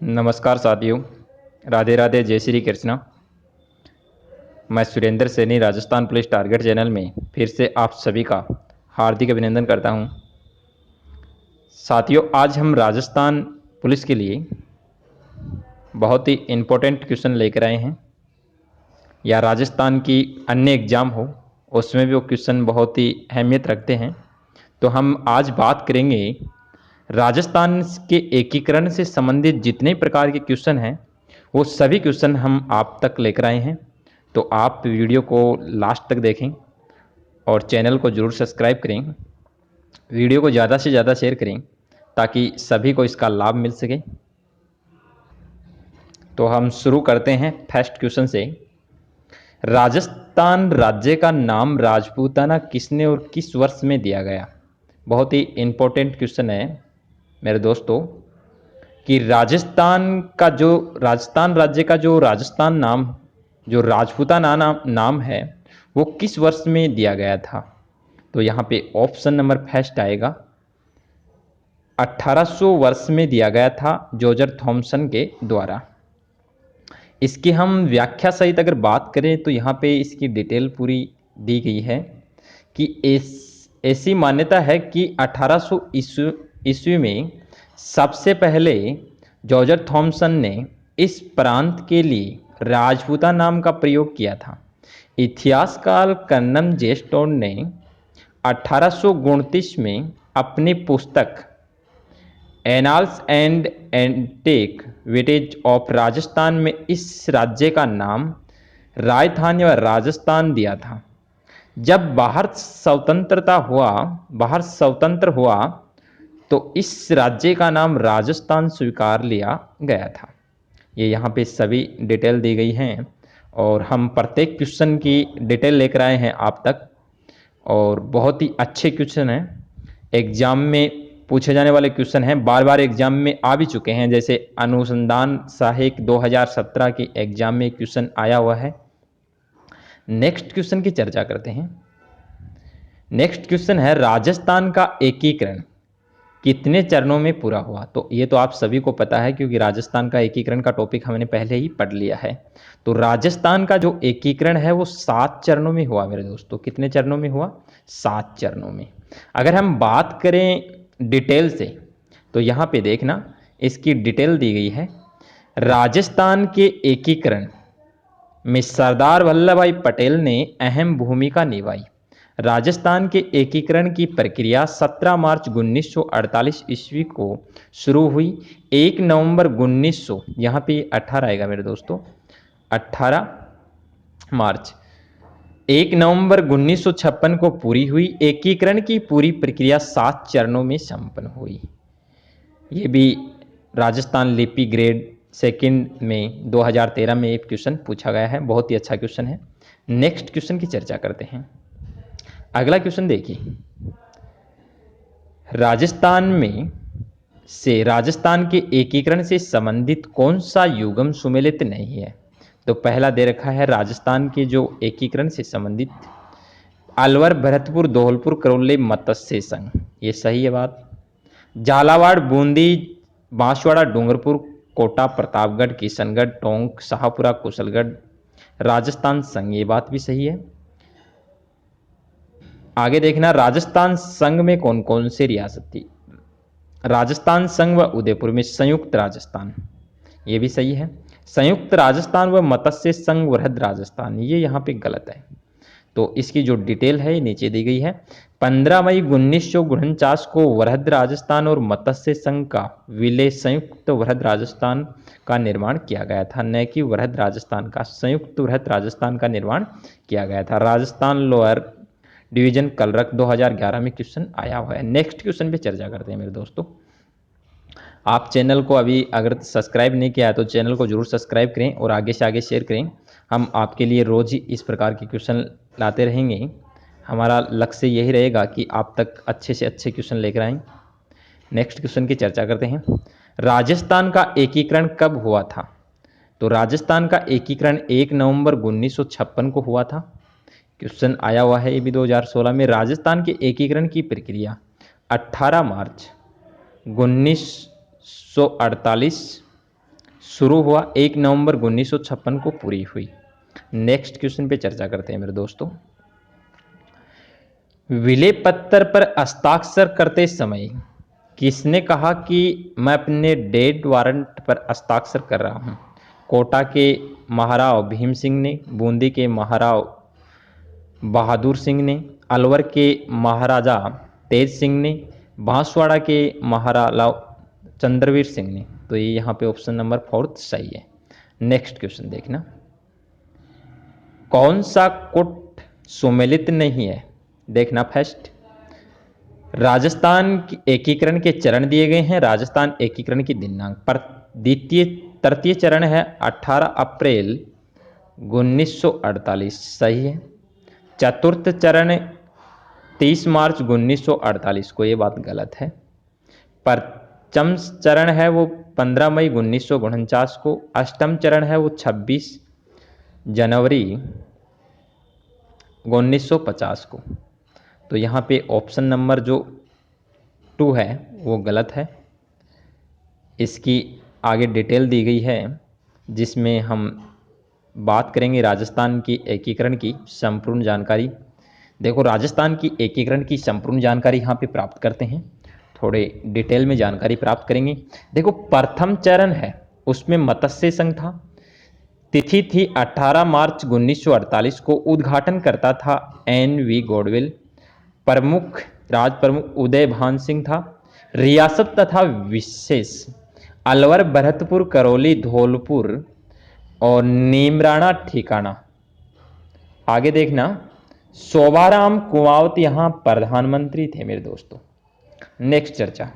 नमस्कार साथियों, राधे राधे, जय श्री कृष्ण। मैं Surendra Saini Rajasthan police target channel में फिर से आप सभी का हार्दिक अभिनंदन करता हूं। साथियों, आज हम राजस्थान पुलिस के लिए बहुत ही इम्पोर्टेंट क्वेश्चन लेकर आए हैं, या राजस्थान की अन्य एग्ज़ाम हो उसमें भी वो क्वेश्चन बहुत ही अहमियत रखते हैं। तो हम आज बात करेंगे राजस्थान के एकीकरण से संबंधित जितने प्रकार के क्वेश्चन हैं वो सभी क्वेश्चन हम आप तक लेकर आए हैं। तो आप वीडियो को लास्ट तक देखें और चैनल को ज़रूर सब्सक्राइब करें। वीडियो को ज़्यादा से ज़्यादा शेयर करें ताकि सभी को इसका लाभ मिल सके। तो हम शुरू करते हैं फर्स्ट क्वेश्चन से। राजस्थान राज्य का नाम राजपूताना किसने और किस वर्ष में दिया गया? बहुत ही इम्पोर्टेंट क्वेश्चन है मेरे दोस्तों, कि राजस्थान राज्य का जो राजस्थान नाम, जो राजपूताना नाम है, वो किस वर्ष में दिया गया था? तो यहाँ पे ऑप्शन नंबर फर्स्ट आएगा, 1800 वर्ष में दिया गया था जॉर्ज थॉमसन के द्वारा। इसकी हम व्याख्या सहित अगर बात करें तो यहाँ पे इसकी डिटेल पूरी दी गई है कि ऐसी मान्यता है कि 1800 ईस्वी में सबसे पहले जॉर्ज थॉमसन ने इस प्रांत के लिए राजपूता नाम का प्रयोग किया था। इतिहासकार कर्नल जेस्टोन ने 1829 में अपनी पुस्तक annals and antiquities of Rajasthan में इस राज्य का नाम राजधानी व राजस्थान दिया था। जब भारत स्वतंत्र हुआ तो इस राज्य का नाम राजस्थान स्वीकार लिया गया था। ये यहाँ पे सभी डिटेल दी गई हैं और हम प्रत्येक क्वेश्चन की डिटेल लेकर आए हैं आप तक, और बहुत ही अच्छे क्वेश्चन हैं। एग्जाम में पूछे जाने वाले क्वेश्चन हैं, बार बार एग्जाम में आ भी चुके हैं। जैसे अनुसंधान सहायक 2017 के एग्जाम में क्वेश्चन आया हुआ है। नेक्स्ट क्वेश्चन की चर्चा करते हैं। नेक्स्ट क्वेश्चन है, राजस्थान का एकीकरण कितने चरणों में पूरा हुआ? तो ये तो आप सभी को पता है क्योंकि राजस्थान का एकीकरण का टॉपिक हमने पहले ही पढ़ लिया है। तो राजस्थान का जो एकीकरण है वो 7 चरणों में हुआ मेरे दोस्तों। कितने चरणों में हुआ? 7 चरणों में। अगर हम बात करें डिटेल से तो यहाँ पे देखना, इसकी डिटेल दी गई है। राजस्थान के एकीकरण में सरदार वल्लभ भाई पटेल ने अहम भूमिका निभाई। राजस्थान के एकीकरण की प्रक्रिया 17 मार्च 1948 ईस्वी को शुरू हुई। 1 नवंबर 1900, यहाँ पे 18 आएगा मेरे दोस्तों, 18 मार्च 1 नवंबर 1956 को पूरी हुई। एकीकरण की पूरी प्रक्रिया 7 चरणों में संपन्न हुई। ये भी राजस्थान लिपि ग्रेड सेकंड में 2013 में एक क्वेश्चन पूछा गया है, बहुत ही अच्छा क्वेश्चन है। नेक्स्ट क्वेश्चन की चर्चा करते हैं। अगला क्वेश्चन देखिए, राजस्थान के एकीकरण से संबंधित कौन सा युग्म सुमेलित नहीं है? तो पहला दे रखा है राजस्थान के जो एकीकरण से संबंधित अलवर, भरतपुर, धौलपुर, करौली मत्स्य संघ। ये सही है बात। झालावाड़, बूंदी, बांसवाड़ा, डूंगरपुर, कोटा, प्रतापगढ़, किशनगढ़, टोंक, शाहपुरा, कुशलगढ़, राजस्थान संघ। ये बात भी सही है। आगे देखना, राजस्थान संघ में कौन कौन से रियासत थी? राजस्थान संघ व उदयपुर में संयुक्त राजस्थान, ये भी सही है। संयुक्त राजस्थान व मत्स्य संघ वृहद राजस्थान, ये यहाँ पे गलत है। तो इसकी जो डिटेल है नीचे दी गई है। 15 मई 1949 को वृहद राजस्थान और मत्स्य संघ का विलय संयुक्त वृहद राजस्थान का निर्माण किया गया था, न कि वृहद राजस्थान का, संयुक्त वृहद राजस्थान का निर्माण किया गया था। राजस्थान लोअर डिवीजन कलरक 2011 में क्वेश्चन आया हुआ है। नेक्स्ट क्वेश्चन पे चर्चा करते हैं मेरे दोस्तों। आप चैनल को अभी अगर सब्सक्राइब नहीं किया है तो चैनल को जरूर सब्सक्राइब करें और आगे से आगे शेयर करें। हम आपके लिए रोज ही इस प्रकार के क्वेश्चन लाते रहेंगे। हमारा लक्ष्य यही रहेगा कि आप तक अच्छे से अच्छे क्वेश्चन लेकर आएँ। नेक्स्ट क्वेश्चन की चर्चा करते हैं। राजस्थान का एकीकरण कब हुआ था? तो राजस्थान का एकीकरण 1 नवंबर 1956 को हुआ था। क्वेश्चन आया हुआ है ये भी 2016 में। राजस्थान के एकीकरण की प्रक्रिया 18 मार्च 1948 शुरू हुआ, 1 नवंबर 1956 को पूरी हुई। नेक्स्ट क्वेश्चन पे चर्चा करते हैं मेरे दोस्तों। विले पत्तर पर हस्ताक्षर करते समय किसने कहा कि मैं अपने डेथ वारंट पर हस्ताक्षर कर रहा हूं? कोटा के महाराव भीम सिंह ने, बूंदी के महाराव बहादुर सिंह ने, अलवर के महाराजा तेज सिंह ने, बांसवाड़ा के महाराजा चंद्रवीर सिंह ने। तो ये यहाँ पे ऑप्शन नंबर 4 सही है। नेक्स्ट क्वेश्चन देखना, कौन सा कुट सुमेलित नहीं है? देखना फर्स्ट, राजस्थान की एकीकरण के चरण दिए गए हैं, राजस्थान एकीकरण की दिनांक पर द्वितीय तृतीय चरण है 18 अप्रैल 1948, सही है। चतुर्थ चरण 30 मार्च 1948 को, ये बात गलत है। पंचम चरण है वो 15 मई 1949 को, अष्टम चरण है वो 26 जनवरी 1950 को। तो यहाँ पे ऑप्शन नंबर जो 2 है वो गलत है। इसकी आगे डिटेल दी गई है जिसमें हम बात करेंगे राजस्थान की एकीकरण की संपूर्ण जानकारी। देखो, राजस्थान की एकीकरण की संपूर्ण जानकारी यहाँ पे प्राप्त करते हैं, थोड़े डिटेल में जानकारी प्राप्त करेंगे। देखो, प्रथम चरण है उसमें मत्स्य संघ था, तिथि थी 18 मार्च 1948 को, उद्घाटन करता था NV गॉडविल, प्रमुख राज प्रमुख उदय भान सिंह था, रियासत तथा विशेष अलवर, भरतपुर, करौली, धौलपुर और नीमराणा ठिकाना। आगे देखना, शोभाराम कुमावत यहां प्रधानमंत्री थे मेरे दोस्तों। नेक्स्ट चर्चा,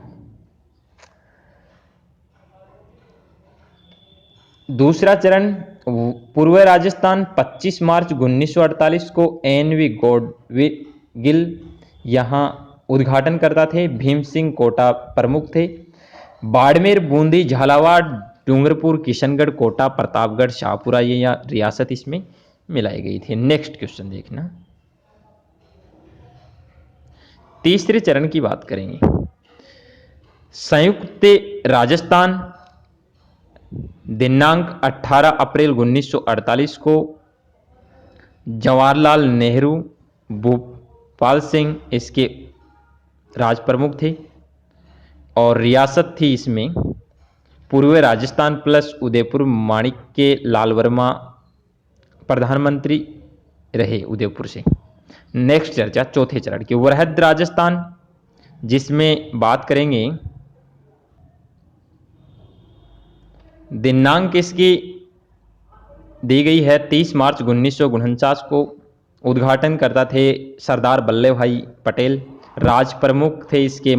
दूसरा चरण पूर्व राजस्थान 25 मार्च 1948 को NV गॉडविल यहां उद्घाटन करता थे, भीम सिंह कोटा प्रमुख थे। बाड़मेर, बूंदी, झालावाड़, डूंगरपुर, किशनगढ़, कोटा, प्रतापगढ़, शाहपुरा ये या रियासत इसमें मिलाई गई थी। नेक्स्ट क्वेश्चन देखना, तीसरे चरण की बात करेंगे। संयुक्त राजस्थान दिनांक 18 अप्रैल 1948 को, जवाहरलाल नेहरू, भूपाल सिंह इसके राज प्रमुख थे और रियासत थी इसमें पूर्व राजस्थान प्लस उदयपुर। माणिक्य लाल वर्मा प्रधानमंत्री रहे उदयपुर से। नेक्स्ट चर्चा चौथे चरण की, वृहद राजस्थान, जिसमें बात करेंगे दिनांक इसकी दी गई है 30 मार्च 1949 को, उद्घाटन करता थे सरदार वल्लभ भाई पटेल, राज प्रमुख थे इसके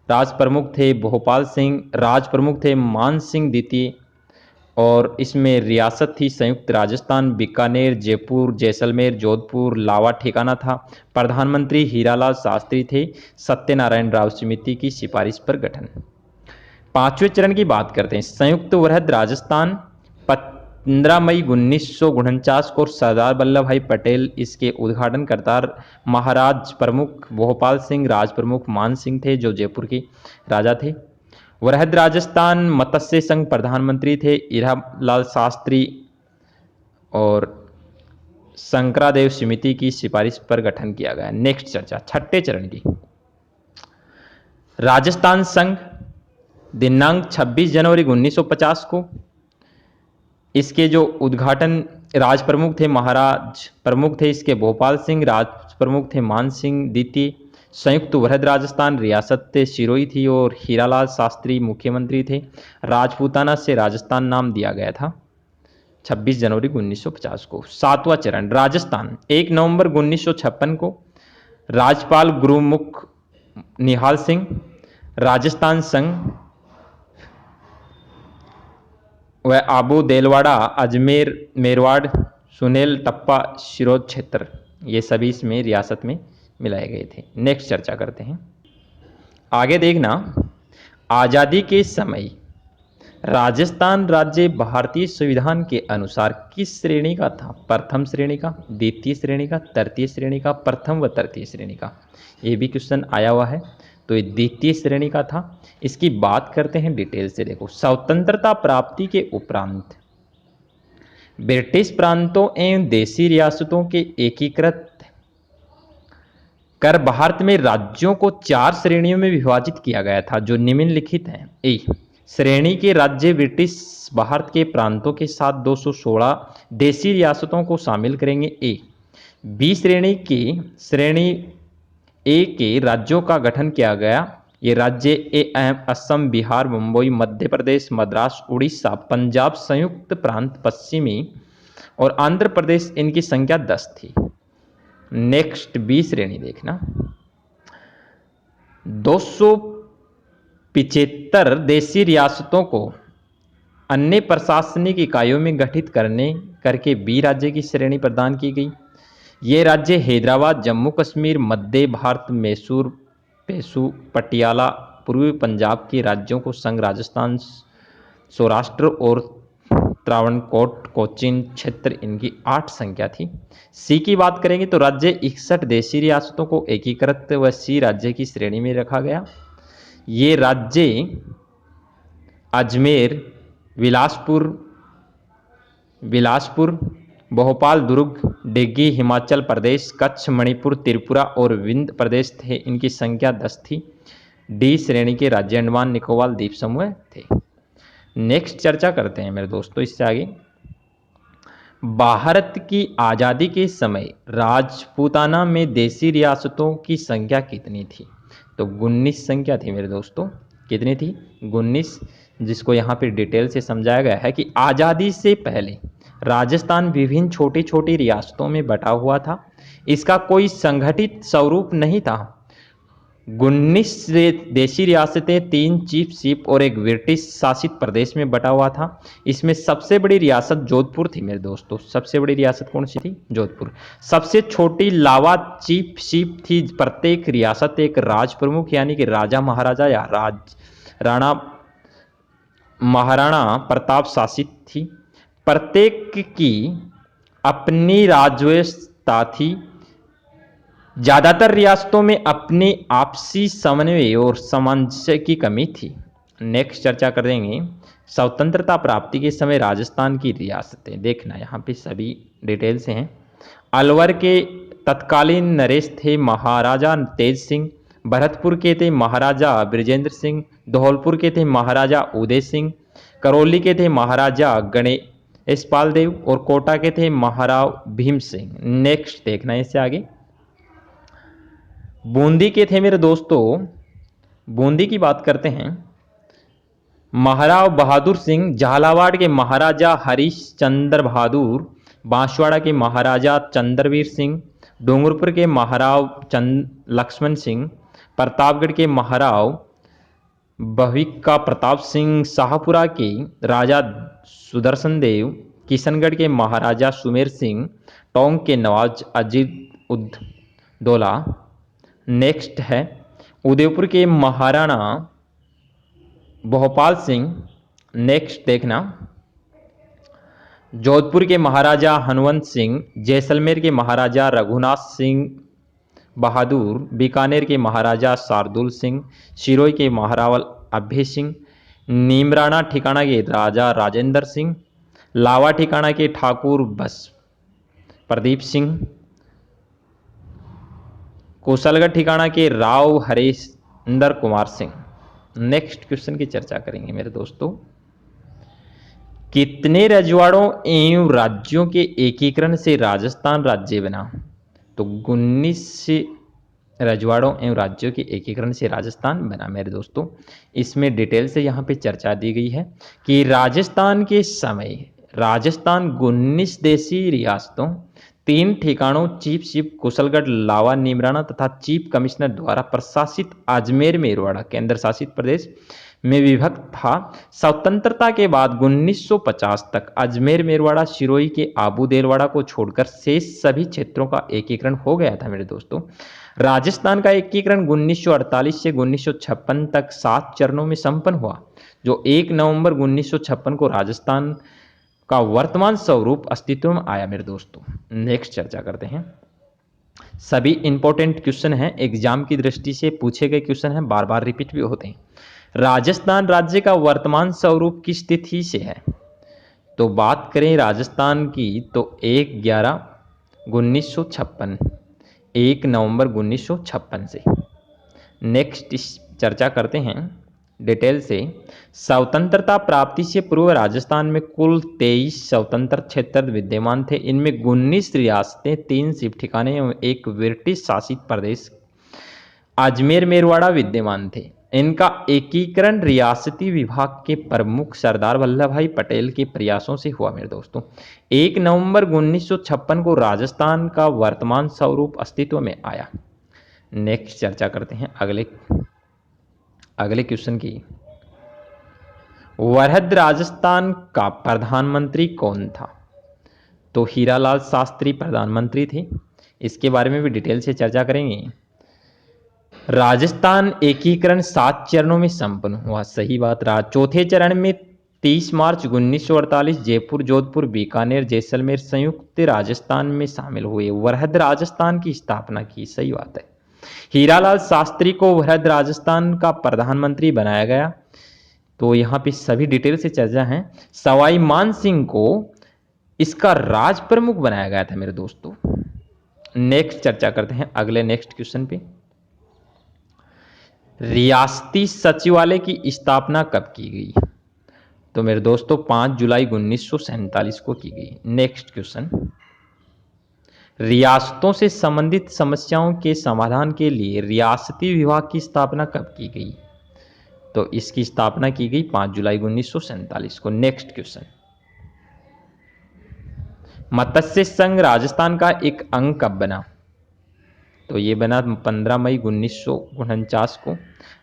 राज प्रमुख थे भोपाल सिंह, राज प्रमुख थे मान सिंह द्वितीय और इसमें रियासत थी संयुक्त राजस्थान, बीकानेर, जयपुर, जैसलमेर, जोधपुर, लावा ठिकाना था। प्रधानमंत्री हीरालाल शास्त्री थे, सत्यनारायण राव समिति की सिफारिश पर गठन। पांचवें चरण की बात करते हैं, संयुक्त वृहद राजस्थान 15 मई 1949 को, सरदार वल्लभ भाई पटेल इसके उद्घाटन करता, महाराज प्रमुख भोपाल सिंह, राज प्रमुख मान सिंह थे जो जयपुर के राजा थे। वृहद राजस्थान मत्स्य संघ प्रधानमंत्री थे हीरालाल शास्त्री और शंकरादेव समिति की सिफारिश पर गठन किया गया। नेक्स्ट चर्चा छठे चरण की, राजस्थान संघ दिनांक 26 जनवरी 1950 को, इसके जो उद्घाटन राज प्रमुख थे महाराज प्रमुख थे इसके भोपाल सिंह, राज प्रमुख थे मान सिंह द्वितीय। संयुक्त वृहद राजस्थान रियासत सिरोही थी और हीरालाल शास्त्री मुख्यमंत्री थे। राजपूताना से राजस्थान नाम दिया गया था 26 जनवरी 1950 को। सातवां चरण राजस्थान 1 नवंबर 1956 को, राज्यपाल गुरुमुख निहाल सिंह, राजस्थान संघ वह आबू देलवाड़ा, अजमेर, मेरवाड़, सुनेल, टप्पा, शिरोद क्षेत्र, ये सभी इसमें रियासत में मिलाए गए थे। नेक्स्ट चर्चा करते हैं, आगे देखना, आज़ादी के समय राजस्थान राज्य भारतीय संविधान के अनुसार किस श्रेणी का था? प्रथम श्रेणी का, द्वितीय श्रेणी का, तृतीय श्रेणी का, प्रथम व तृतीय श्रेणी का। ये भी क्वेश्चन आया हुआ है, तो ये द्वितीय श्रेणी का था। इसकी बात करते हैं डिटेल से। देखो, स्वतंत्रता प्राप्ति के उपरांत ब्रिटिश प्रांतों एवं देशी रियासतों के एकीकृत कर भारत में राज्यों को 4 श्रेणियों में विभाजित किया गया था, जो निम्नलिखित हैं। ए श्रेणी के राज्य ब्रिटिश भारत के प्रांतों के साथ 216 देशी रियासतों को शामिल करेंगे। ए बी श्रेणी ए के राज्यों का गठन किया गया। ये राज्य असम, बिहार, मुंबई, मध्य प्रदेश, मद्रास, उड़ीसा, पंजाब, संयुक्त प्रांत, पश्चिमी और आंध्र प्रदेश। इनकी संख्या 10 थी। नेक्स्ट बी श्रेणी देखना, 275 देशी रियासतों को अन्य प्रशासनिक इकाइयों में गठित करके बी राज्य की श्रेणी प्रदान की गई। ये राज्य हैदराबाद, जम्मू कश्मीर, मध्य भारत, मैसूर, पेशु, पटियाला, पूर्वी पंजाब के राज्यों को संघ राजस्थान, सौराष्ट्र और त्रावणकोर, कोचीन क्षेत्र, इनकी 8 संख्या थी। सी की बात करेंगे तो राज्य 61 देशी रियासतों को एकीकृत व सी राज्य की श्रेणी में रखा गया। ये राज्य अजमेर, बिलासपुर, भोपाल, दुर्ग, डिग्गी, हिमाचल प्रदेश, कच्छ, मणिपुर, त्रिपुरा और विंध्य प्रदेश थे। इनकी संख्या 10 थी। डी श्रेणी के राज्य अंडमान निकोबार द्वीप समूह थे। नेक्स्ट चर्चा करते हैं मेरे दोस्तों इससे आगे। भारत की आज़ादी के समय राजपूताना में देशी रियासतों की संख्या कितनी थी? तो 19 संख्या थी मेरे दोस्तों। कितनी थी? 19, जिसको यहाँ पे डिटेल से समझाया गया है कि आज़ादी से पहले राजस्थान विभिन्न छोटी छोटी रियासतों में बटा हुआ था। इसका कोई संगठित स्वरूप नहीं था। 19 देशी रियासतें, 3 चीफशिप और एक ब्रिटिश शासित प्रदेश में बटा हुआ था। इसमें सबसे बड़ी रियासत जोधपुर थी मेरे दोस्तों। सबसे बड़ी रियासत कौन सी थी? जोधपुर। सबसे छोटी लावा चीफशिप थी। प्रत्येक रियासत एक राज प्रमुख यानी कि राजा महाराजा या राणा महाराणा प्रताप शासित थी। प्रत्येक की अपनी राजव्यवस्था थी। ज्यादातर रियासतों में अपने आपसी समन्वय और सामंजस्य की कमी थी। नेक्स्ट चर्चा कर देंगे स्वतंत्रता प्राप्ति के समय राजस्थान की रियासतें। देखना यहाँ पे सभी डिटेल से हैं। अलवर के तत्कालीन नरेश थे महाराजा तेज सिंह, भरतपुर के थे महाराजा ब्रिजेंद्र सिंह, धौलपुर के थे महाराजा उदय सिंह, करौली के थे महाराजा गणेशपाल देव और कोटा के थे महाराव भीम सिंह। नेक्स्ट देखना इससे आगे। बूंदी के थे मेरे दोस्तों, बूंदी की बात करते हैं, महाराव बहादुर सिंह, झालावाड़ के महाराजा हरीश चंद्र बहादुर, बांसवाड़ा के महाराजा चंद्रवीर सिंह, डूंगरपुर के महाराव लक्ष्मण सिंह, प्रतापगढ़ के महाराव भविका प्रताप सिंह, शाहपुरा के राजा सुदर्शन देव, किशनगढ़ के महाराजा सुमेर सिंह, टोंक के नवाब अजीत उद्दौला। नेक्स्ट है उदयपुर के महाराणा भोपाल सिंह। नेक्स्ट देखना, जोधपुर के महाराजा हनुवंत सिंह, जैसलमेर के महाराजा रघुनाथ सिंह बहादुर, बीकानेर के महाराजा शार्दुल सिंह, सिरोही के महारावल अभय सिंह, नीमराणा ठिकाना के राजा राजेंद्र सिंह, लावा ठिकाना के ठाकुर बस प्रदीप सिंह, कुशलगढ़ ठिकाना के राव हरेंद्र कुमार सिंह। नेक्स्ट क्वेश्चन की चर्चा करेंगे मेरे दोस्तों। कितने रजवाड़ों एवं राज्यों के एकीकरण से राजस्थान राज्य बना? तो 19 रजवाड़ों एवं राज्यों के एकीकरण से राजस्थान बना मेरे दोस्तों। इसमें डिटेल से यहाँ पे चर्चा दी गई है कि राजस्थान के समय राजस्थान 19 देशी रियासतों, 3 ठिकानों चीफशिप कुशलगढ़, लावा, नीमराणा तथा चीफ कमिश्नर द्वारा प्रशासित अजमेर मेरवाड़ा केंद्र शासित प्रदेश में विभक्त था। स्वतंत्रता के बाद 1950 तक अजमेर मेरवाड़ा, सिरोही के आबू देलवाड़ा को छोड़कर शेष सभी क्षेत्रों का एकीकरण हो गया था मेरे दोस्तों। राजस्थान का एकीकरण 1948 से 1956 तक 7 चरणों में संपन्न हुआ, जो 1 नवंबर 1956 को राजस्थान का वर्तमान स्वरूप अस्तित्व में आया मेरे दोस्तों। नेक्स्ट चर्चा करते हैं। सभी इंपॉर्टेंट क्वेश्चन हैं, एग्जाम की दृष्टि से पूछे गए क्वेश्चन हैं, बार बार रिपीट भी होते हैं। राजस्थान राज्य का वर्तमान स्वरूप किस तिथि से है? तो बात करें राजस्थान की तो 1/11/1956, 1 नवंबर 1956 से। नेक्स्ट इस चर्चा करते हैं डिटेल से। स्वतंत्रता प्राप्ति से पूर्व राजस्थान में कुल 23 स्वतंत्र क्षेत्र विद्यमान थे। इनमें 19 रियासतें, 3 सिर्फ ठिकाने एवं एक ब्रिटिश शासित प्रदेश अजमेर मेरवाड़ा विद्यमान थे। इनका एकीकरण रियासती विभाग के प्रमुख सरदार वल्लभ भाई पटेल के प्रयासों से हुआ मेरे दोस्तों। 1 नवंबर 1956 को राजस्थान का वर्तमान स्वरूप अस्तित्व में आया। नेक्स्ट चर्चा करते हैं अगले क्वेश्चन की। वरहद राजस्थान का प्रधानमंत्री कौन था? तो हीरालाल शास्त्री प्रधानमंत्री थे। इसके बारे में भी डिटेल से चर्चा करेंगे। राजस्थान एकीकरण 7 चरणों में संपन्न हुआ, सही बात। चौथे चरण में 30 मार्च 1948 जयपुर, जोधपुर, बीकानेर, जैसलमेर संयुक्त राजस्थान में शामिल हुए। वरहद राजस्थान की स्थापना की, सही बात है। हीरालाल शास्त्री को वरहद राजस्थान का प्रधानमंत्री बनाया गया। तो यहाँ पे सभी डिटेल से चर्चा है। सवाई मान सिंह को इसका राज प्रमुख बनाया गया था मेरे दोस्तों। नेक्स्ट चर्चा करते हैं अगले नेक्स्ट क्वेश्चन पे। रियासती सचिवालय की स्थापना कब की गई? तो मेरे दोस्तों 5 जुलाई 1947 को की गई। नेक्स्ट क्वेश्चन, रियासतों से संबंधित समस्याओं के समाधान के लिए रियासती विभाग की स्थापना कब की गई? तो इसकी स्थापना की गई 5 जुलाई 1947 को। नेक्स्ट क्वेश्चन, मत्स्य संघ राजस्थान का एक अंग कब बना? तो ये बना 15 मई 1949 को।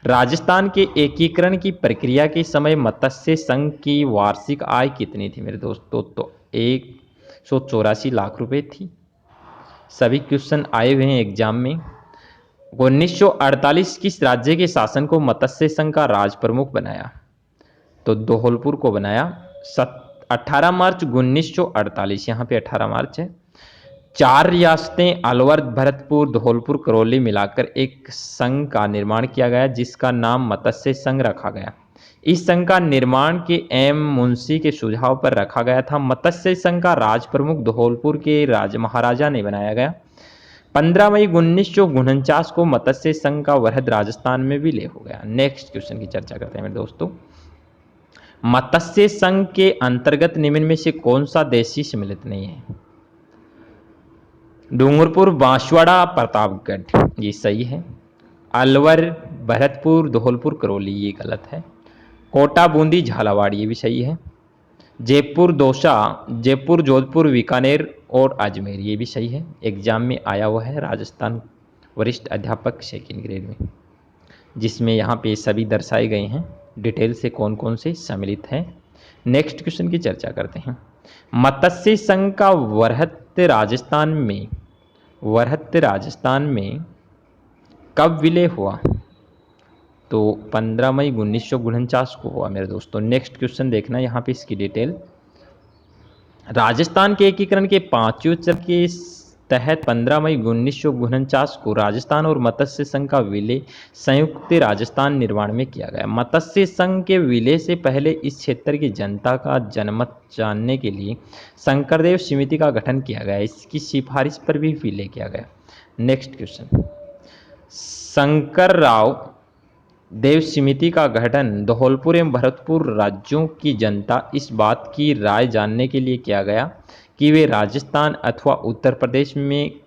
राजस्थान के एकीकरण की प्रक्रिया के समय मत्स्य संघ की वार्षिक आय कितनी थी मेरे दोस्तों? तो 184 लाख रुपए थी। सभी क्वेश्चन आए हुए हैं एग्जाम में। 1948 किस राज्य के शासन को मत्स्य संघ का राज प्रमुख बनाया? तो धौलपुर को बनाया। 18 मार्च 1948, यहाँ पे 18 मार्च है। 4 रियासतें अलवर, भरतपुर, धौलपुर, करौली मिलाकर एक संघ का निर्माण किया गया जिसका नाम मत्स्य संघ रखा गया। इस संघ का निर्माण के एम मुंशी के सुझाव पर रखा गया था। मत्स्य संघ का राज प्रमुख धौलपुर के महाराजा ने बनाया गया। 15 मई 1949 को मत्स्य संघ का वरहद राजस्थान में विलय हो गया। नेक्स्ट क्वेश्चन की चर्चा करते हैं मेरे दोस्तों। मत्स्य संघ के अंतर्गत निम्न में से कौन सा देशी सम्मिलित नहीं है? डूंगरपुर, बांसवाड़ा, प्रतापगढ़, ये सही है। अलवर, भरतपुर, धौलपुर, करौली, ये गलत है। कोटा, बूंदी, झालावाड़, ये भी सही है। जयपुर, दौसा, जयपुर, जोधपुर, बीकानेर और अजमेर, ये भी सही है। एग्जाम में आया हुआ है राजस्थान वरिष्ठ अध्यापक सेकेंड ग्रेड में, जिसमें यहाँ पे सभी दर्शाए गए हैं डिटेल से कौन कौन से सम्मिलित हैं। नेक्स्ट क्वेश्चन की चर्चा करते हैं। मत्स्य संघ का वरहत राजस्थान में कब विलय हुआ? तो 15 मई 1949 को हुआ मेरे दोस्तों। नेक्स्ट क्वेश्चन देखना यहाँ पे इसकी डिटेल। राजस्थान के एकीकरण के 5वें चरण के तहत 15 मई 1949 को राजस्थान और मत्स्य संघ का विलय संयुक्त राजस्थान निर्माण में किया गया। मत्स्य संघ के विलय से पहले इस क्षेत्र की जनता का जनमत जानने के लिए शंकरदेव समिति का गठन किया गया। इसकी सिफारिश पर भी विलय किया गया। नेक्स्ट क्वेश्चन, शंकरराव देव समिति का गठन धौलपुर एवं भरतपुर राज्यों की जनता इस बात की राय जानने के लिए किया गया कि वे राजस्थान अथवा उत्तर प्रदेश में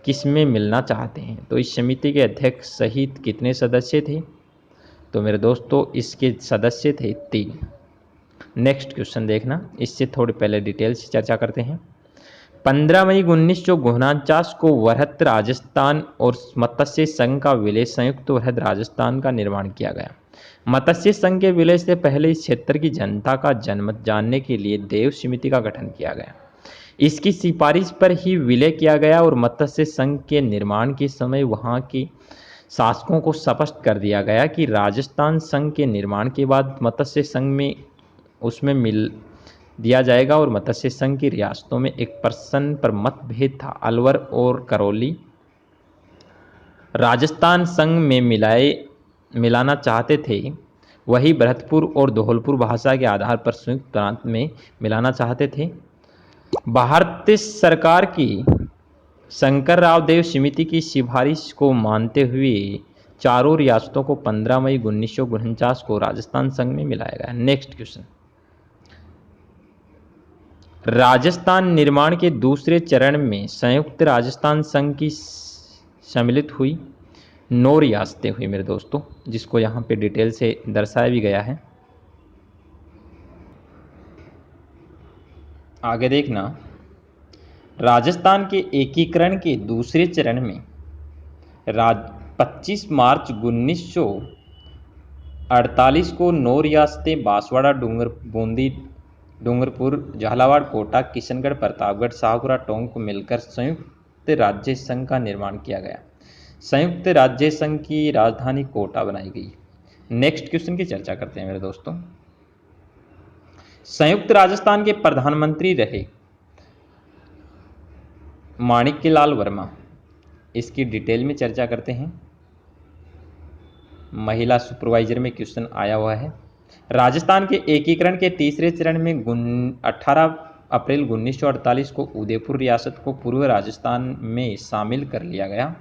किस में मिलना चाहते हैं। तो इस समिति के अध्यक्ष सहित कितने सदस्य थे? तो मेरे दोस्तों इसके सदस्य थे 3। नेक्स्ट क्वेश्चन देखना, इससे थोड़ी पहले डिटेल से चर्चा करते हैं। 15 मई 1949 को वरहत राजस्थान और मत्स्य संघ का विलय संयुक्त वरहत राजस्थान का निर्माण किया गया। मत्स्य संघ के विलय से पहले इस क्षेत्र की जनता का जनमत जानने के लिए देव समिति का गठन किया गया। इसकी सिफारिश पर ही विलय किया गया और मत्स्य संघ के निर्माण के समय वहां के शासकों को स्पष्ट कर दिया गया कि राजस्थान संघ के निर्माण के बाद मत्स्य संघ में उसमें मिल दिया जाएगा और मत्स्य संघ की रियासतों में एक प्रश्न पर मतभेद था, अलवर और करौली राजस्थान संघ में मिलाना चाहते थे, वही भरतपुर और धौलपुर भाषा के आधार पर संयुक्त प्रांत में मिलाना चाहते थे। भारतीय सरकार की शंकर राव देव समिति की सिफारिश को मानते हुए चारों रियासतों को 15 मई 1949 को राजस्थान संघ में मिलाया गया। नेक्स्ट क्वेश्चन, राजस्थान निर्माण के दूसरे चरण में संयुक्त राजस्थान संघ की सम्मिलित हुई 9 रियासतें हुई मेरे दोस्तों, जिसको यहाँ पे डिटेल से दर्शाया भी गया है। आगे देखना, राजस्थान के एकीकरण के दूसरे चरण में 25 मार्च 1948 को 9 रियासतें बांसवाड़ा, बूंदी, डूंगरपुर, झालावाड़, कोटा, किशनगढ़, प्रतापगढ़, शाहपुरा, टोंक को मिलकर संयुक्त राज्य संघ का निर्माण किया गया। संयुक्त राज्य संघ की राजधानी कोटा बनाई गई। नेक्स्ट क्वेश्चन की चर्चा करते हैं मेरे दोस्तों। संयुक्त राजस्थान के प्रधानमंत्री रहे माणिक्यलाल वर्मा, इसकी डिटेल में चर्चा करते हैं। महिला सुपरवाइजर में क्वेश्चन आया हुआ है। राजस्थान के एकीकरण के तीसरे चरण में 18 अप्रैल 1948 को उदयपुर रियासत को पूर्व राजस्थान में शामिल कर लिया गया।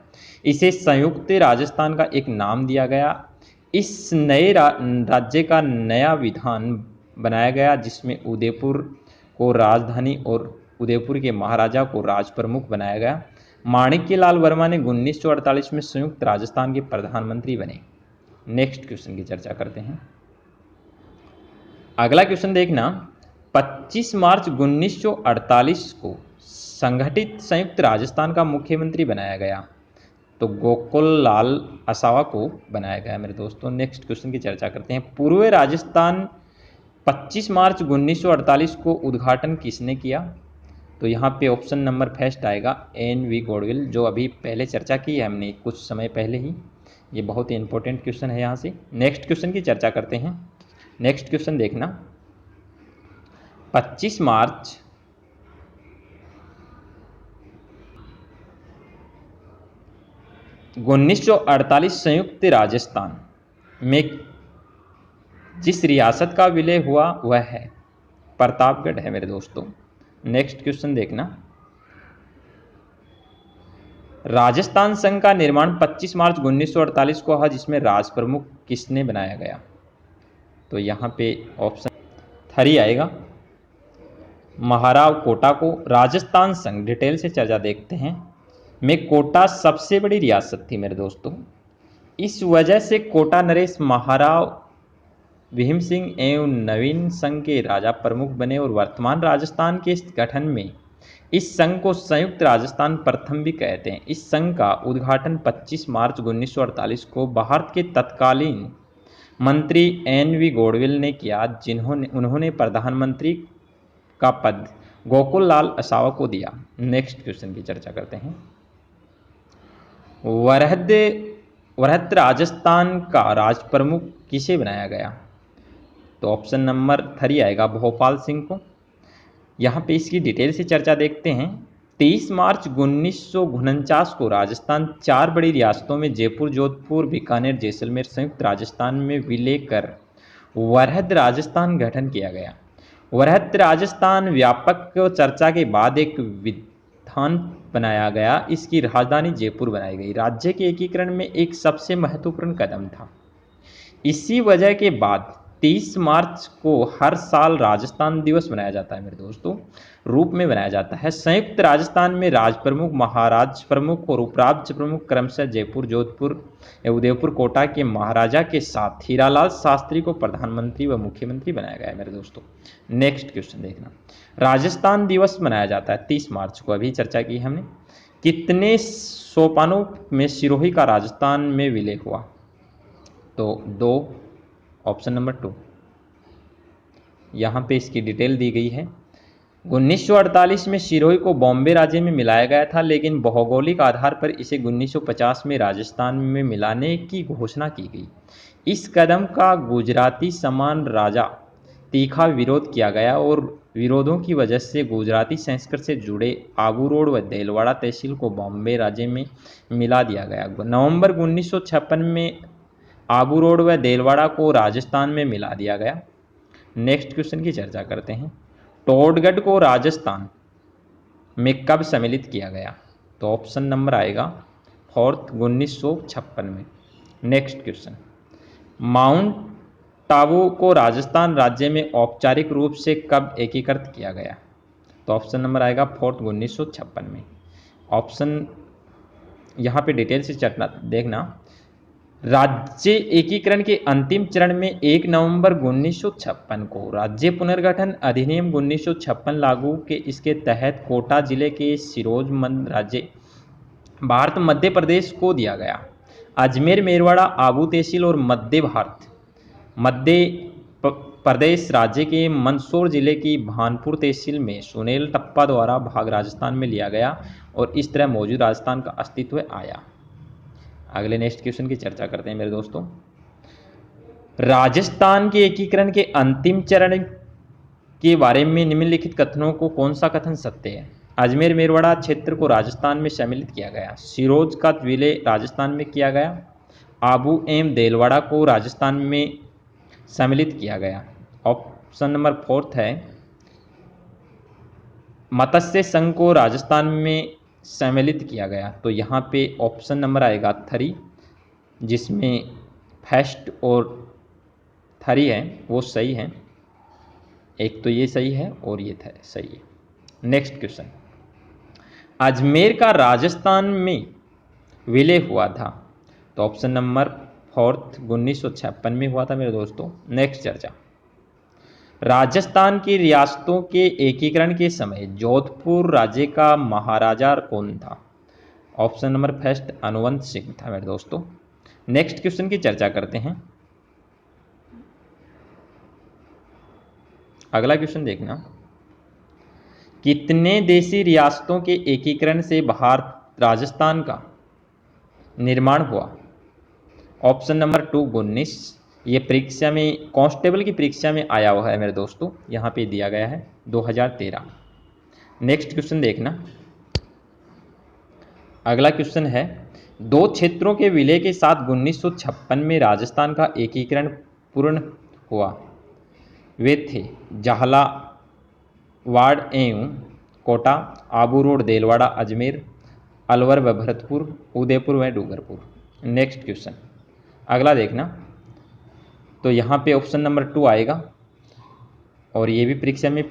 इसे संयुक्त राजस्थान का एक नाम दिया गया। इस नए राज्य का नया विधान बनाया गया, जिसमें उदयपुर को राजधानी और उदयपुर के महाराजा को राज प्रमुख बनाया गया। माणिक्यलाल वर्मा ने 1948 में संयुक्त राजस्थान के प्रधानमंत्री बने। नेक्स्ट क्वेश्चन की चर्चा करते हैं। अगला क्वेश्चन देखना, 25 मार्च 1948 को संगठित संयुक्त राजस्थान का मुख्यमंत्री बनाया गया, तो गोकुल लाल असावा को बनाया गया मेरे दोस्तों। नेक्स्ट क्वेश्चन की चर्चा करते हैं। पूर्व राजस्थान 25 मार्च 1948 को उद्घाटन किसने किया, तो यहाँ पे ऑप्शन नंबर फर्स्ट आएगा NV गॉडविल, जो अभी पहले चर्चा की है हमने कुछ समय पहले ही। ये बहुत ही इंपॉर्टेंट क्वेश्चन है यहाँ से। नेक्स्ट क्वेश्चन की चर्चा करते हैं। नेक्स्ट क्वेश्चन देखना, 25 मार्च 1948 संयुक्त राजस्थान में जिस रियासत का विलय हुआ वह है प्रतापगढ़ है मेरे दोस्तों। नेक्स्ट क्वेश्चन देखना, राजस्थान संघ का निर्माण 25 मार्च 1948 को हुआ, जिसमें राज प्रमुख किसने बनाया गया, तो यहाँ पे ऑप्शन 3 आएगा महाराव कोटा को। राजस्थान संघ डिटेल से चर्चा देखते हैं में कोटा सबसे बड़ी रियासत थी मेरे दोस्तों। इस वजह से कोटा नरेश महाराव भीम सिंह एवं नवीन संघ के राजा प्रमुख बने और वर्तमान राजस्थान के गठन में इस संघ को संयुक्त राजस्थान प्रथम भी कहते हैं। इस संघ का उद्घाटन 25 मार्च 1948 को भारत के तत्कालीन मंत्री NV गॉडविल ने किया, उन्होंने प्रधानमंत्री का पद गोकुल लाल असावा को दिया। नेक्स्ट क्वेश्चन की चर्चा करते हैं। वरहद राजस्थान का राज प्रमुख किसे बनाया गया, तो ऑप्शन नंबर 3 आएगा भोपाल सिंह को। यहाँ पे इसकी डिटेल से चर्चा देखते हैं। 23 मार्च 1949 को राजस्थान 4 बड़ी रियासतों में जयपुर, जोधपुर, बीकानेर, जैसलमेर संयुक्त राजस्थान में विलय कर वरहद राजस्थान गठन किया गया। वरहद राजस्थान व्यापक चर्चा के बाद एक विधान बनाया गया। इसकी राजधानी जयपुर बनाई गई। राज्य के एकीकरण में एक सबसे महत्वपूर्ण कदम था। इसी वजह के बाद 30 मार्च को हर साल राजस्थान दिवस मनाया जाता है मेरे दोस्तों, रूप में बनाया जाता है। संयुक्त राजस्थान में राज प्रमुख, महाराज प्रमुख और उपराज्य प्रमुख क्रमशः जयपुर, जोधपुर, उदयपुर, कोटा के महाराजा के साथ हीरालाल शास्त्री को प्रधानमंत्री व मुख्यमंत्री बनाया गया है मेरे दोस्तों। नेक्स्ट क्वेश्चन देखना, राजस्थान दिवस मनाया जाता है 30 मार्च को, अभी चर्चा की हमने। कितने सोपानों में सिरोही का राजस्थान में विलय हुआ, तो 2, ऑप्शन नंबर 2। यहाँ पे इसकी डिटेल दी गई है। 1948 में सिरोही को बॉम्बे राज्य में मिलाया गया था, लेकिन भौगोलिक आधार पर इसे 1950 में राजस्थान में मिलाने की घोषणा की गई। इस कदम का गुजराती समान राजा तीखा विरोध किया गया और विरोधों की वजह से गुजराती संस्कृत से जुड़े आबू रोड व देलवाड़ा तहसील को बॉम्बे राज्य में मिला दिया गया। नवंबर 1956 में आबू रोड व देलवाड़ा को राजस्थान में मिला दिया गया। नेक्स्ट क्वेश्चन की चर्चा करते हैं। टोडगढ़ को राजस्थान में कब सम्मिलित किया गया? तो ऑप्शन नंबर आएगा 4 1956 में। नेक्स्ट क्वेश्चन, माउंट आबू को राजस्थान राज्य में औपचारिक रूप से कब एकीकृत किया गया? तो ऑप्शन नंबर आएगा 4 1956 में। ऑप्शन यहाँ पे डिटेल से चर्चा देखना। राज्य एकीकरण के अंतिम चरण में 1 नवंबर 1956 को राज्य पुनर्गठन अधिनियम 1956 लागू के इसके तहत कोटा जिले के सिरोजमंद राज्य भारत मध्य प्रदेश को दिया गया। अजमेर, मेरवाड़ा, आबू तहसील और मध्य प्रदेश राज्य के मंदसौर जिले की भानपुर तहसील में सुनील टप्पा द्वारा भाग राजस्थान में लिया गया और इस तरह मौजूद राजस्थान का अस्तित्व आया। अगले नेक्स्ट क्वेश्चन की चर्चा करते हैं मेरे दोस्तों। राजस्थान के एकीकरण के अंतिम चरण के बारे में निम्नलिखित कथनों को कौन सा कथन सत्य है? अजमेर मेरवाड़ा क्षेत्र को राजस्थान में सम्मिलित किया गया। सिरोज का विलय राजस्थान में किया गया। आबू एवं देलवाड़ा को राजस्थान में सम्मिलित किया गया। ऑप्शन नंबर 4 है मत्स्य संघ को राजस्थान में सम्मिलित किया गया। तो यहाँ पे ऑप्शन नंबर आएगा 3, जिसमें फर्स्ट और 3 है वो सही है। एक तो ये सही है और ये सही है। नेक्स्ट क्वेश्चन, अजमेर का राजस्थान में विलय हुआ था। तो ऑप्शन नंबर 4 1956 में हुआ था मेरे दोस्तों। नेक्स्ट चर्चा, राजस्थान की रियासतों के एकीकरण के समय जोधपुर राज्य का महाराजा कौन था? ऑप्शन नंबर 1 अनुवंत सिंह था मेरे दोस्तों। नेक्स्ट क्वेश्चन की चर्चा करते हैं। अगला क्वेश्चन देखना, कितने देशी रियासतों के एकीकरण से भारत राजस्थान का निर्माण हुआ? Option number 2 19। ये परीक्षा में कांस्टेबल की परीक्षा में आया हुआ है मेरे दोस्तों, यहाँ पे दिया गया है 2013। नेक्स्ट क्वेश्चन देखना। अगला क्वेश्चन है, 2 क्षेत्रों के विलय के साथ 1956 में राजस्थान का एकीकरण पूर्ण हुआ। वे थे झालावाड़ एवं कोटा, आबू रोड, देलवाड़ा, अजमेर, अलवर व भरतपुर, उदयपुर व डूंगरपुर। नेक्स्ट क्वेश्चन अगला देखना। तो यहाँ पे ऑप्शन नंबर 2 आएगा और ये भी परीक्षा में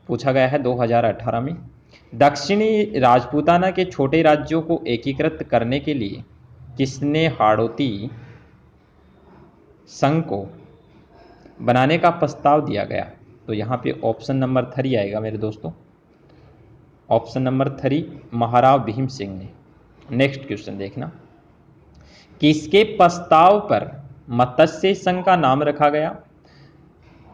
पूछा गया है 2018 में। दक्षिणी राजपूताना के छोटे राज्यों को एकीकृत करने के लिए किसने हाड़ौती संघ को बनाने का प्रस्ताव दिया गया? तो यहाँ पे ऑप्शन नंबर 3 आएगा मेरे दोस्तों। ऑप्शन नंबर 3 महाराव भीम सिंह ने। नेक्स्ट क्वेश्चन देखना, किसके प्रस्ताव पर मत्स्य संघ का नाम रखा गया?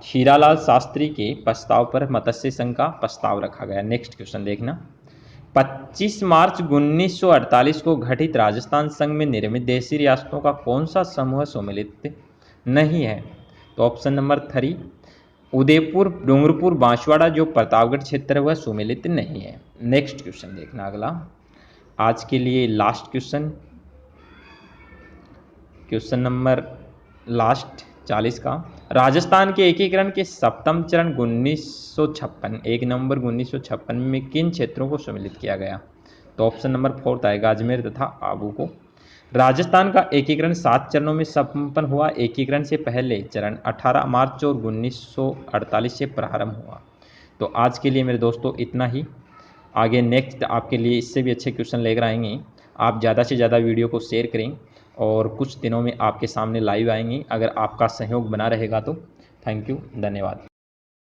हीरालाल शास्त्री के प्रस्ताव पर मत्स्य संघ का प्रस्ताव रखा गया। नेक्स्ट क्वेश्चन देखना, 25 मार्च 1948 को गठित राजस्थान संघ में निर्मित देशी रियासतों का कौन सा समूह सम्मिलित नहीं है? तो ऑप्शन नंबर 3 उदयपुर, डूंगरपुर, बांसवाड़ा जो प्रतापगढ़ क्षेत्र है वह सम्मिलित नहीं है। नेक्स्ट क्वेश्चन देखना अगला, आज के लिए लास्ट क्वेश्चन नंबर लास्ट 40 का, राजस्थान के एकीकरण के सप्तम चरण 1956 1 नवंबर 1956 में किन क्षेत्रों को सम्मिलित किया गया? तो ऑप्शन नंबर 4 आएगा अजमेर तथा आबू को। राजस्थान का एकीकरण 7 चरणों में संपन्न हुआ। एकीकरण से पहले चरण 18 मार्च और 1948 से प्रारंभ हुआ। तो आज के लिए मेरे दोस्तों इतना ही। आगे नेक्स्ट आपके लिए इससे भी अच्छे क्वेश्चन लेकर आएंगे। आप ज़्यादा से ज़्यादा वीडियो को शेयर करें और कुछ दिनों में आपके सामने लाइव आएंगी। अगर आपका सहयोग बना रहेगा तो थैंक यू, धन्यवाद।